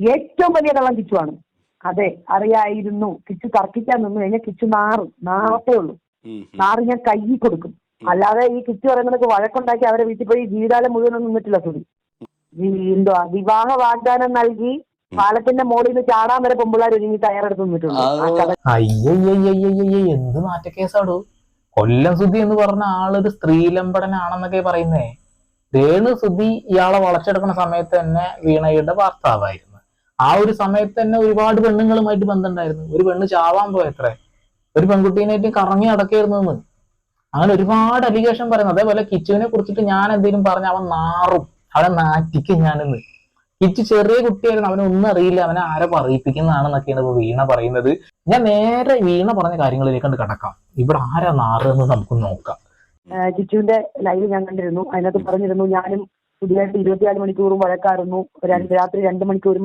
ഏറ്റവും വലിയ കള്ളം കിച്ചുവാണ്. അതെ, അറിയായിരുന്നു. കിച്ചു തർക്കിക്കാൻ നിന്ന് കഴിഞ്ഞാൽ കിച്ചു നാറത്തേ ഉള്ളൂ. നാറ് ഞാൻ കയ്യിൽ കൊടുക്കും. അല്ലാതെ ഈ കിച്ചു പറയുന്നത് വഴക്കുണ്ടാക്കി അവരെ വീട്ടിൽ പോയി ജീവിതകാലം മുഴുവൻ നിന്നിട്ടില്ല. സുധി എന്തുവാ വിവാഹ വാഗ്ദാനം നൽകി പാലത്തിന്റെ മോളിൽ നിന്ന് ചാടാൻ വരെ പെമ്പിള്ളാർ ഒരുങ്ങി തയ്യാറെടുത്ത് നിന്നിട്ടുണ്ട്. അയ്യയ്യയ്യയ്യയ്യ, എന്ത് നാറ്റക്കേസാടോ. കൊല്ലം സുധി എന്ന് പറഞ്ഞ ആളൊരു സ്ത്രീലമ്പടനാണെന്നൊക്കെ പറയുന്നേ. രേണു സുധി ഇയാളെ വളച്ചെടുക്കുന്ന സമയത്ത് തന്നെ വീണയുടെ ഭർത്താവായിരുന്നു. ആ ഒരു സമയത്ത് തന്നെ ഒരുപാട് പെണ്ണുങ്ങളുമായിട്ട് ബന്ധമുണ്ടായിരുന്നു. ഒരു പെണ്ണ് ചാവാൻ പോയത്രേ, ഒരു പെൺകുട്ടീനായിട്ട് കറങ്ങി നടക്കായിരുന്നു. അങ്ങനെ ഒരുപാട് അലിഗേഷൻ പറയുന്നു. അതേപോലെ കിച്ചുവിനെ കുറിച്ചിട്ട് ഞാൻ എന്തെങ്കിലും പറഞ്ഞ അവൻ നാറും, അവനെ നാറ്റിക്കും ഞാനെന്ന്. കിച്ചു ചെറിയ കുട്ടിയായിരുന്നു, അവനൊന്നും അറിയില്ല, അവനെ ആരെ പറയിപ്പിക്കുന്നതാണെന്നൊക്കെയാണ് ഇപ്പൊ വീണ പറയുന്നത്. ഞാൻ നേരെ വീണ പറഞ്ഞ കാര്യങ്ങളിലേക്ക് കടക്കാം. ഇവിടെ ആരാ നാറെന്ന് നമുക്ക് നോക്കാം. കിച്ചുവിന്റെ ലൈവ് ഞാൻ കണ്ടിരുന്നു. അതിനകത്ത് പറഞ്ഞിരുന്നു ഞാനും പുതിയതായിട്ട് 24 മണിക്കൂറും വഴക്കായിരുന്നു. രാത്രി 2 മണിക്കൂർ 1 മണിക്കൂർ